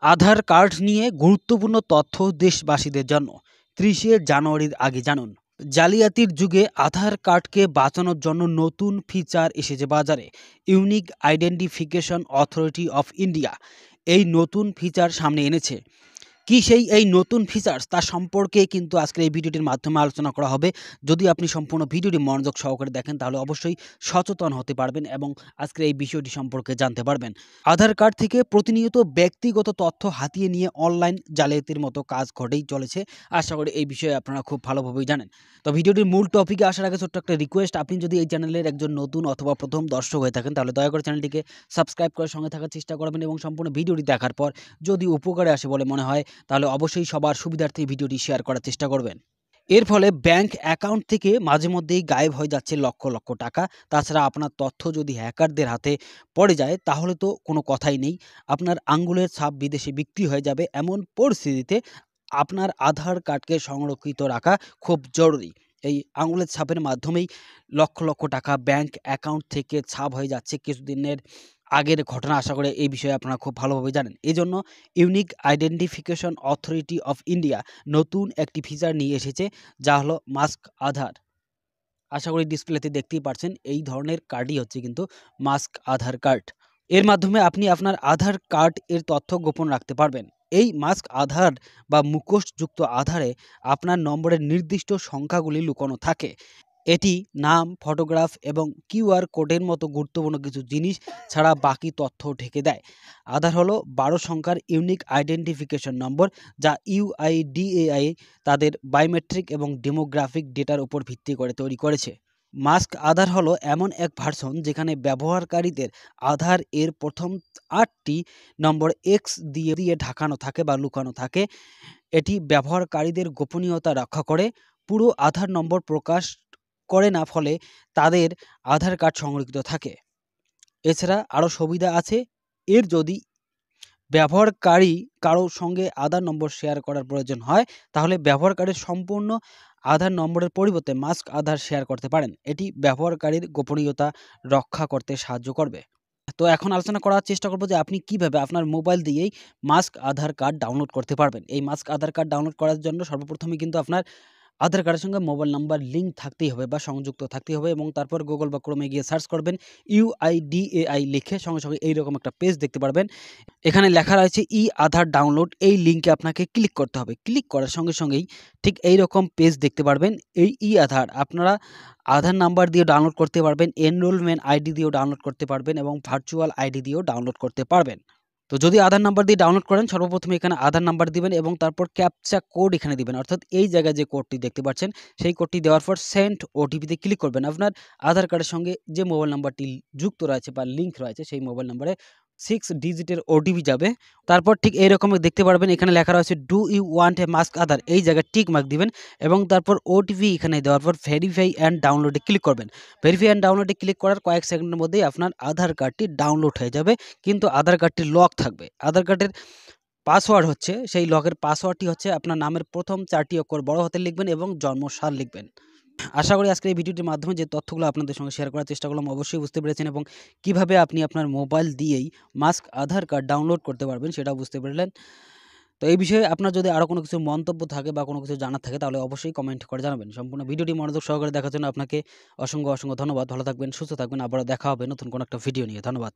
আধার card নিয়ে গুরুত্বপূর্ণ তথ্য দেশবাসীদের জন্য। ৩০শে জানুয়ারির আগে জানুন। জালিয়াতির যুগে আধার কার্ডকে বাঁচানোর জন্য নতুন ফিচার এসেছে বাজারে। Unique identification authority of India এই নতুন ফিচার সামনে এনেছে। কি এই নতুন ফিচার্স তা সম্পর্কে কিন্তু আজকের এই ভিডিওটির মাধ্যমে আলোচনা করা হবে। যদি আপনি সম্পূর্ণ ভিডিওটি মনোযোগ সহকারে দেখেন তাহলে অবশ্যই সচেতন হতে পারবেন এবং আজকের এই বিষয়টি সম্পর্কে জানতে পারবেন। আধার কার্ড থেকে প্রতিনিয়ত ব্যক্তিগত তথ্য হাতিয়ে নিয়ে অনলাইন জালিয়াতির মতো কাজ ঘটেই চলেছে। আশা করি এই বিষয়ে আপনারা খুব ভালোভাবেই জানেন। তো ভিডিওটির মূল টপিকে আসার আগে ছোট্ট একটা রিকোয়েস্ট, আপনি যদি এই চ্যানেলের একজন নতুন অথবা প্রথম দর্শক হয়ে থাকেন তাহলে দয়া করে চ্যানেলটিকে সাবস্ক্রাইব করে সঙ্গে থাকার চেষ্টা করবেন এবং সম্পূর্ণ ভিডিওটি দেখার পর যদি উপকারে আসে বলে মনে হয় তাহলে অবশ্যই সবার সুবিধার্থে ভিডিওটি শেয়ার করার চেষ্টা করবেন। এর ফলে ব্যাংক অ্যাকাউন্ট থেকে মাঝে মধ্যেই গায়েব হয়ে যাচ্ছে লক্ষ লক্ষ টাকা। তাছাড়া আপনার তথ্য যদি হ্যাকারদের হাতে পড়ে যায় তাহলে তো কোনো কথাই নেই। আপনার আঙ্গুলের ছাপ বিদেশে বিক্রি হয়ে যাবে। এমন পরিস্থিতিতে আপনার আধার কার্ডকে সংরক্ষিত রাখা খুব জরুরি। এই আঙুলের ছাপের মাধ্যমেই লক্ষ লক্ষ টাকা ব্যাংক অ্যাকাউন্ট থেকে ছাপ হয়ে যাচ্ছে। কিছুদিনের আগের ঘটনা, আশা করি এই বিষয়ে আপনারা খুব ভালোভাবে জানেন। এজন্য unique identification authority of India নতুন একটি ফিচার নিয়ে এসেছে, যা হলো মাস্ক আধার। আশা করি ডিসপ্লেতে দেখতেই পারছেন, এই ধরনের কার্ডই হচ্ছে কিন্তু মাস্ক আধার কার্ড। এর মাধ্যমে আপনি আপনার আধার কার্ড এর তথ্য গোপন রাখতে পারবেন। এই মাস্ক আধার বা মুখোশযুক্ত আধারে আপনার নম্বরের নির্দিষ্ট সংখ্যাগুলি লুকানো থাকে। এটি নাম, ফটোগ্রাফ এবং কিউআর কোডের মতো গুরুত্বপূর্ণ কিছু জিনিস ছাড়া বাকি তথ্য ঢেকে দেয়। আধার হলো ১২ সংখ্যার ইউনিক আইডেন্টিফিকেশন নম্বর, যা ইউআইডিএআই তাদের বায়োমেট্রিক এবং ডেমোগ্রাফিক ডেটার উপর ভিত্তি করে তৈরি করেছে। মাস্ক আধার হলো এমন এক ভার্সন যেখানে ব্যবহারকারীদের আধার এর প্রথম ৮টি নম্বর এক্স দিয়ে ঢাকানো থাকে বা লুকানো থাকে। এটি ব্যবহারকারীদের গোপনীয়তা রক্ষা করে, পুরো আধার নম্বর প্রকাশ করে না, ফলে তাদের আধার কার্ড সংরক্ষিত থাকে। এছাড়া আরও সুবিধা আছে এর। যদি ব্যবহারকারী কারো সঙ্গে আধার নম্বর শেয়ার করার প্রয়োজন হয় তাহলে ব্যবহারকারীর সম্পূর্ণ আধার নম্বরের পরিবর্তে মাস্ক আধার শেয়ার করতে পারেন। এটি ব্যবহারকারীর গোপনীয়তা রক্ষা করতে সাহায্য করবে। তো এখন আলোচনা করার চেষ্টা করব যে আপনি কিভাবে আপনার মোবাইল দিয়েই মাস্ক আধার কার্ড ডাউনলোড করতে পারবেন। এই মাস্ক আধার কার্ড ডাউনলোড করার জন্য সর্বপ্রথমে কিন্তু আপনার আধার কার্ডের সঙ্গে মোবাইল নাম্বার লিঙ্ক থাকতেই হবে বা সংযুক্ত থাকতেই হবে এবং তারপর গুগল বা ক্রোমে গিয়ে সার্চ করবেন ইউআইডিএআই লিখে, সঙ্গে সঙ্গে এইরকম একটা পেজ দেখতে পারবেন। এখানে লেখা রয়েছে ই আধার ডাউনলোড। এই লিঙ্কে আপনাকে ক্লিক করতে হবে। ক্লিক করার সঙ্গে সঙ্গেই ঠিক এইরকম পেজ দেখতে পারবেন। এই আধার আপনারা আধার নাম্বার দিয়ে ডাউনলোড করতে পারবেন, এনরোলমেন্ট আইডি দিয়েও ডাউনলোড করতে পারবেন এবং ভার্চুয়াল আইডি দিয়েও ডাউনলোড করতে পারবেন। তো যদি আধার নাম্বার দিয়ে ডাউনলোড করেন সর্বপ্রথমে এখানে আধার নাম্বার দিবেন এবং তারপর ক্যাপচা কোড এখানে দিবেন, অর্থাৎ এই জায়গায় যে কোডটি দেখতে পাচ্ছেন সেই কোডটি দেওয়ার পর সেন্ড ওটিপিতে ক্লিক করবেন। আপনার আধার কার্ডের সঙ্গে যে মোবাইল নাম্বারটি যুক্ত রয়েছে বা লিঙ্ক রয়েছে সেই মোবাইল নাম্বারে 6 ডিজিটের ওটিপি যাবে। তারপর ঠিক এইরকম দেখতে পারবেন এখানে লেখা রয়েছে do you want a masked Aadhaar, এই জায়গায় টিক মার্ক দিবেন এবং তারপর ওটিপি এখানে দেওয়ার পর ভেরিফাই অ্যান্ড ডাউনলোডে ক্লিক করবেন। ভেরিফাই অ্যান্ড ডাউনলোডে ক্লিক করার কয়েক সেকেন্ডের মধ্যেই আপনার আধার কার্ডটি ডাউনলোড হয়ে যাবে, কিন্তু আধার কার্ডটি লক থাকবে। আধার কার্ডের পাসওয়ার্ড হচ্ছে, সেই লকের পাসওয়ার্ডটি হচ্ছে আপনার নামের প্রথম 4টি অক্ষর বড় হাতে লিখবেন এবং জন্মসাল লিখবেন। আশা করি আজকের এই ভিডিওটির মাধ্যমে যে তথ্যগুলো আপনাদের সঙ্গে শেয়ার করার চেষ্টা করলাম অবশ্যই বুঝতে পেরেছেন এবং কিভাবে আপনি আপনার মোবাইল দিয়েই মাস্ক আধার কার্ড ডাউনলোড করতে পারবেন সেটাও বুঝতে পারলেন। তো এই বিষয়ে আপনার যদি আরও কোনো কিছু মন্তব্য থাকে বা কোনো কিছু জানার থাকে তাহলে অবশ্যই কমেন্ট করে জানাবেন। সম্পূর্ণ ভিডিওটি মনোযোগ সহকারে দেখার জন্য আপনাকে অসংখ্য ধন্যবাদ। ভালো থাকবেন, সুস্থ থাকবেন। আবারও দেখা হবে নতুন কোনো একটা ভিডিও নিয়ে। ধন্যবাদ।